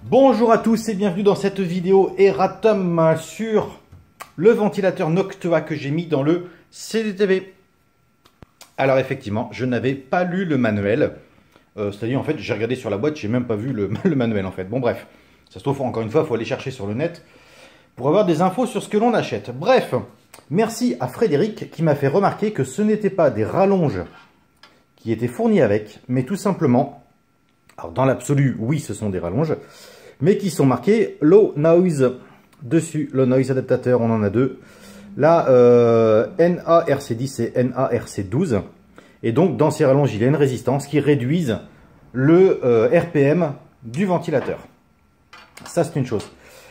Bonjour à tous et bienvenue dans cette vidéo Eratom sur le ventilateur Noctua que j'ai mis dans le CDTV. Alors effectivement, je n'avais pas lu le manuel. C'est-à-dire en fait, j'ai regardé sur la boîte, j'ai même pas vu le manuel en fait. Bon bref, ça se trouve encore une fois, il faut aller chercher sur le net pour avoir des infos sur ce que l'on achète. Bref, merci à Frédéric qui m'a fait remarquer que ce n'était pas des rallonges qui étaient fournis avec, mais tout simplement, alors dans l'absolu, oui, ce sont des rallonges, mais qui sont marqués Low Noise dessus. Low Noise adaptateur, on en a deux. Là, NARC10 et NARC12. Et donc, dans ces rallonges, il y a une résistance qui réduise le RPM du ventilateur. Ça, c'est une chose.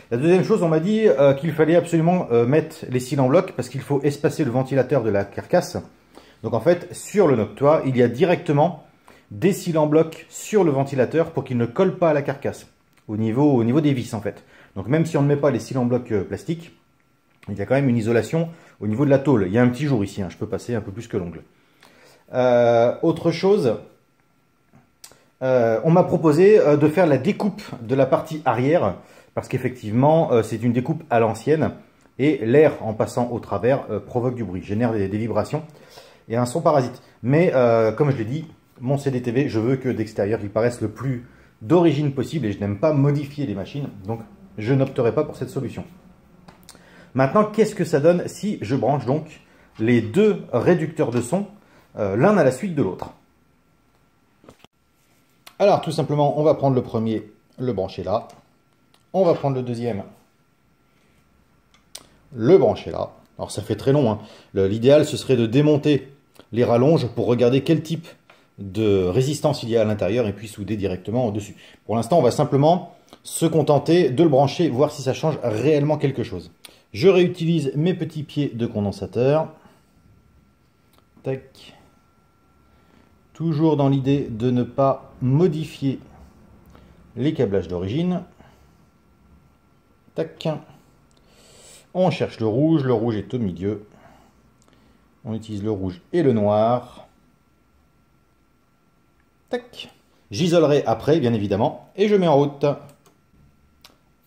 La deuxième chose, on m'a dit qu'il fallait absolument mettre les cils en bloc parce qu'il faut espacer le ventilateur de la carcasse. Donc, en fait, sur le Noctua, il y a directement des cils en bloc sur le ventilateur pour qu'il ne colle pas à la carcasse. Au niveau des vis, en fait. Donc, même si on ne met pas les cils en bloc plastique, il y a quand même une isolation au niveau de la tôle. Il y a un petit jour ici, hein, je peux passer un peu plus que l'ongle. Autre chose, on m'a proposé de faire la découpe de la partie arrière, parce qu'effectivement, c'est une découpe à l'ancienne, et l'air en passant au travers provoque du bruit, génère des vibrations, et un son parasite. Mais, comme je l'ai dit, mon CDTV, je veux que d'extérieur, il paraisse le plus d'origine possible, et je n'aime pas modifier les machines, donc je n'opterai pas pour cette solution. Maintenant, qu'est-ce que ça donne si je branche donc les deux réducteurs de son l'un à la suite de l'autre? Alors, tout simplement, on va prendre le premier, le brancher là. On va prendre le deuxième, le brancher là. Alors, ça fait très long, hein. L'idéal, ce serait de démonter les rallonges pour regarder quel type de résistance il y a à l'intérieur et puis souder directement au-dessus. Pour l'instant, on va simplement se contenter de le brancher, voir si ça change réellement quelque chose. Je réutilise mes petits pieds de condensateur. Tac. Toujours dans l'idée de ne pas modifier les câblages d'origine. Tac. On cherche le rouge est au milieu. On utilise le rouge et le noir. Tac. J'isolerai après, bien évidemment, et je mets en route.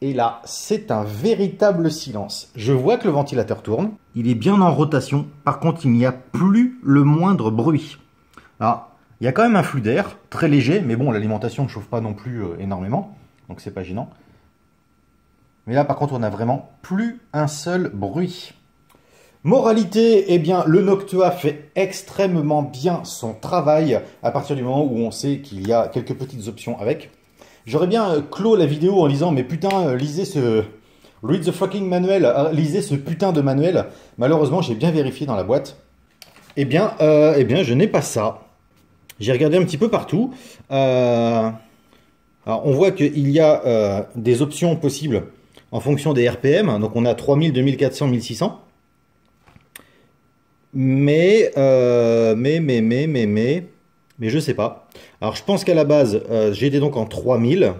Et là, c'est un véritable silence. Je vois que le ventilateur tourne. Il est bien en rotation. Par contre, il n'y a plus le moindre bruit. Alors, il y a quand même un flux d'air, très léger. Mais bon, l'alimentation ne chauffe pas non plus énormément. Donc, c'est pas gênant. Mais là, par contre, on n'a vraiment plus un seul bruit. Moralité, eh bien, le Noctua fait extrêmement bien son travail à partir du moment où on sait qu'il y a quelques petites options avec. J'aurais bien clos la vidéo en lisant, mais putain, lisez ce... Read the fucking manuel, lisez ce putain de manuel. Malheureusement, j'ai bien vérifié dans la boîte. Eh bien, je n'ai pas ça. J'ai regardé un petit peu partout. Alors, on voit qu'il y a des options possibles en fonction des RPM. Donc, on a 3000, 2400, 1600. Mais je sais pas. Alors, je pense qu'à la base, j'étais donc en 3000.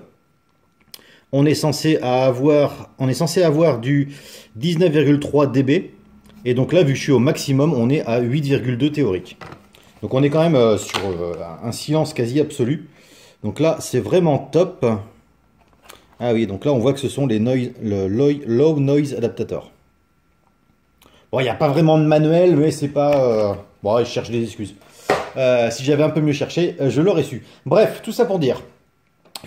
On est censé avoir du 19,3 dB. Et donc là, vu que je suis au maximum, on est à 8,2 théorique. Donc on est quand même sur un silence quasi absolu. Donc là, c'est vraiment top. Ah oui, donc là, on voit que ce sont les low noise adaptators. Bon, il n'y a pas vraiment de manuel, mais c'est pas... Bon, je cherche des excuses. Si j'avais un peu mieux cherché, je l'aurais su. Bref, tout ça pour dire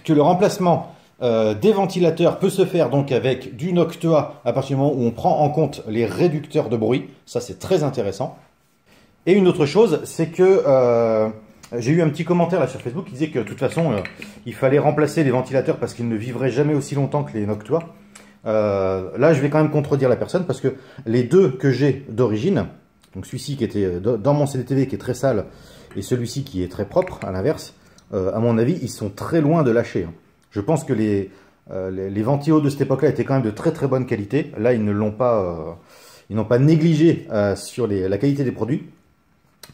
que le remplacement des ventilateurs peut se faire donc avec du Noctua à partir du moment où on prend en compte les réducteurs de bruit. Ça, c'est très intéressant. Et une autre chose, c'est que j'ai eu un petit commentaire là sur Facebook qui disait que de toute façon, il fallait remplacer les ventilateurs parce qu'ils ne vivraient jamais aussi longtemps que les Noctua. Là, je vais quand même contredire la personne parce que les deux que j'ai d'origine, donc celui-ci qui était dans mon CDTV qui est très sale et celui-ci qui est très propre, à l'inverse, à mon avis, ils sont très loin de lâcher. Je pense que les ventilos de cette époque-là étaient quand même de très très bonne qualité. Là, ils ne l'ont pas, ils n'ont pas négligé sur la qualité des produits.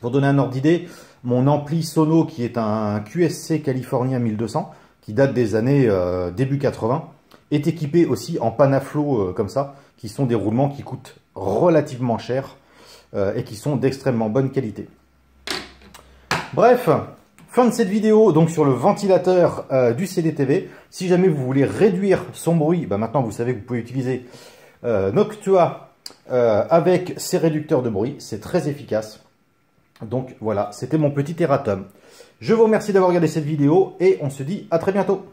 Pour donner un ordre d'idée, mon ampli Sono, qui est un QSC californien 1200, qui date des années début 80, est équipé aussi en Panaflow comme ça, qui sont des roulements qui coûtent relativement cher et qui sont d'extrêmement bonne qualité. Bref, Fin de cette vidéo donc sur le ventilateur du CDTV. Si jamais vous voulez réduire son bruit, bah maintenant vous savez que vous pouvez utiliser Noctua avec ses réducteurs de bruit. C'est très efficace. Donc voilà, c'était mon petit erratum. Je vous remercie d'avoir regardé cette vidéo et on se dit à très bientôt.